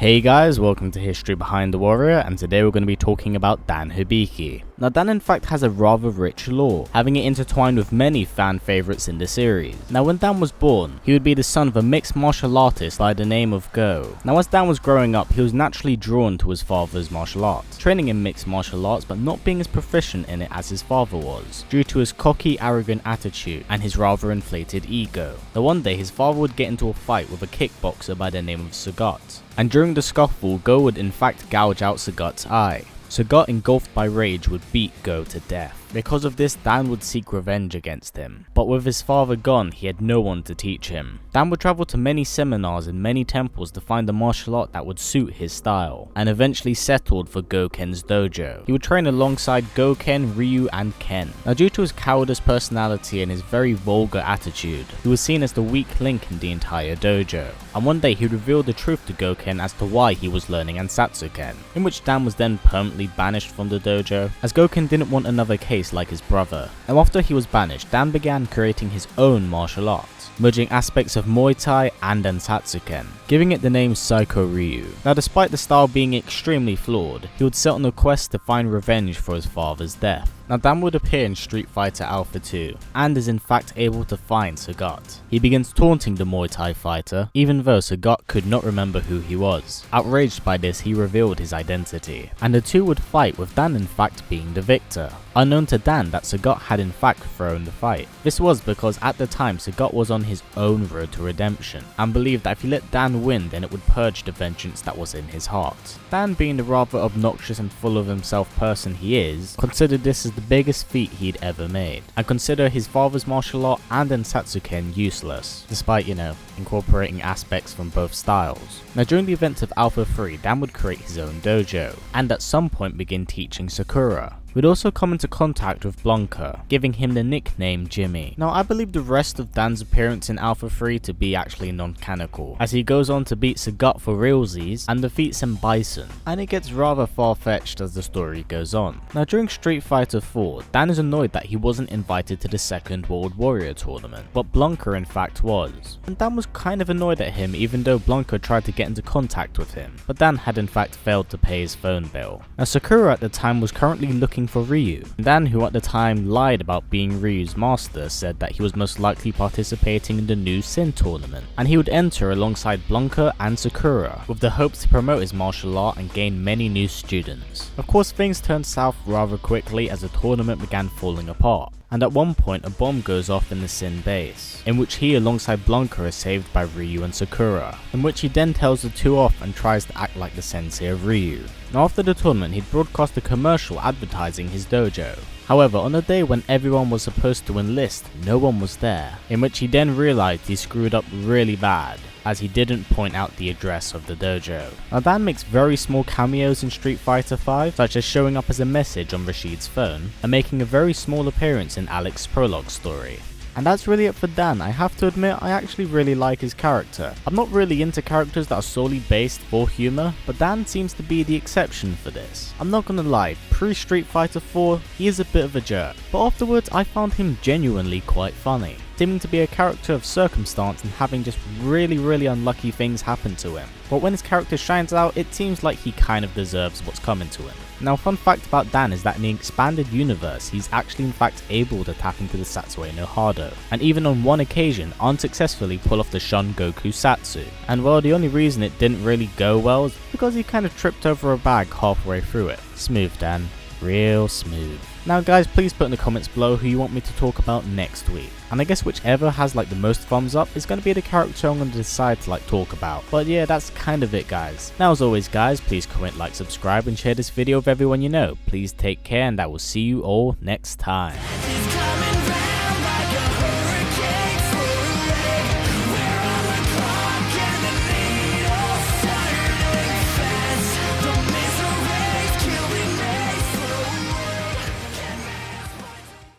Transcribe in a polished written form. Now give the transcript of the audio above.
Hey guys, welcome to History Behind the Warrior, and today we're going to be talking about Dan Hibiki. Now Dan in fact has a rather rich lore, having it intertwined with many fan favourites in the series. Now when Dan was born, he would be the son of a mixed martial artist by the name of Go. Now as Dan was growing up, he was naturally drawn to his father's martial arts, training in mixed martial arts but not being as proficient in it as his father was, due to his cocky, arrogant attitude and his rather inflated ego. Now one day his father would get into a fight with a kickboxer by the name of Sagat, and during the scuffle, Go would in fact gouge out Sagat's eye. Sagat, engulfed by rage, would beat Go to death. Because of this, Dan would seek revenge against him, but with his father gone, he had no one to teach him. Dan would travel to many seminars and many temples to find a martial art that would suit his style, and eventually settled for Goken's dojo. He would train alongside Goken, Ryu, and Ken. Now due to his cowardice personality and his very vulgar attitude, he was seen as the weak link in the entire dojo, and one day he revealed the truth to Goken as to why he was learning Ansatsuken, in which Dan was then permanently banished from the dojo, as Goken didn't want another case like his brother. Now after he was banished, Dan began creating his own martial art, merging aspects of Muay Thai and Ansatsuken, giving it the name Psycho Ryu. Now despite the style being extremely flawed, he would set on a quest to find revenge for his father's death. Now Dan would appear in Street Fighter Alpha 2, and is in fact able to find Sagat. He begins taunting the Muay Thai fighter, even though Sagat could not remember who he was. Outraged by this, he revealed his identity, and the two would fight, with Dan in fact being the victor. Unknown to Dan that Sagat had in fact thrown the fight. This was because at the time Sagat was on his own road to redemption, and believed that if he let Dan win, then it would purge the vengeance that was in his heart. Dan, being the rather obnoxious and full of himself person he is, considered this as the biggest feat he'd ever made, and consider his father's martial art and Ansatsuken useless, despite, incorporating aspects from both styles. Now during the events of Alpha 3, Dan would create his own dojo, and at some point begin teaching Sakura. Would also come into contact with Blanka, giving him the nickname Jimmy. Now I believe the rest of Dan's appearance in Alpha 3 to be actually non-canonical, as he goes on to beat Sagat for realsies and defeats M. Bison, and it gets rather far-fetched as the story goes on. Now during Street Fighter 4, Dan is annoyed that he wasn't invited to the second World Warrior tournament, but Blanka in fact was. And Dan was kind of annoyed at him, even though Blanka tried to get into contact with him, but Dan had in fact failed to pay his phone bill. Now Sakura at the time was currently looking for Ryu. Dan, who at the time lied about being Ryu's master, said that he was most likely participating in the new Sin tournament, and he would enter alongside Blanka and Sakura, with the hopes to promote his martial art and gain many new students. Of course, things turned south rather quickly as the tournament began falling apart, and at one point a bomb goes off in the Sin base, in which he alongside Blanka is saved by Ryu and Sakura, in which he then tells the two off and tries to act like the sensei of Ryu. Now after the tournament, he'd broadcast a commercial advertising his dojo. However, on a day when everyone was supposed to enlist, no one was there, in which he then realized he screwed up really bad, as he didn't point out the address of the dojo. Now Dan makes very small cameos in Street Fighter 5, such as showing up as a message on Rashid's phone, and making a very small appearance in Alex's prologue story. And that's really it for Dan. I have to admit, I actually really like his character. I'm not really into characters that are solely based for humour, but Dan seems to be the exception for this. I'm not gonna lie, pre-Street Fighter 4, he is a bit of a jerk, but afterwards I found him genuinely quite funny, seeming to be a character of circumstance and having just really unlucky things happen to him. But when his character shines out, it seems like he kind of deserves what's coming to him. Now, fun fact about Dan is that in the expanded universe, he's actually in fact able to tap into the Satsue no Hado, and even on one occasion unsuccessfully pull off the Shun Goku Satsu. And well, the only reason it didn't really go well is because he kind of tripped over a bag halfway through it. Smooth, Dan. Real smooth. Now guys, please put in the comments below who you want me to talk about next week. And I guess whichever has the most thumbs up is going to be the character I'm going to decide to talk about. But yeah, that's kind of it guys. Now as always guys, please comment, like, subscribe and share this video with everyone you know. Please take care and I will see you all next time.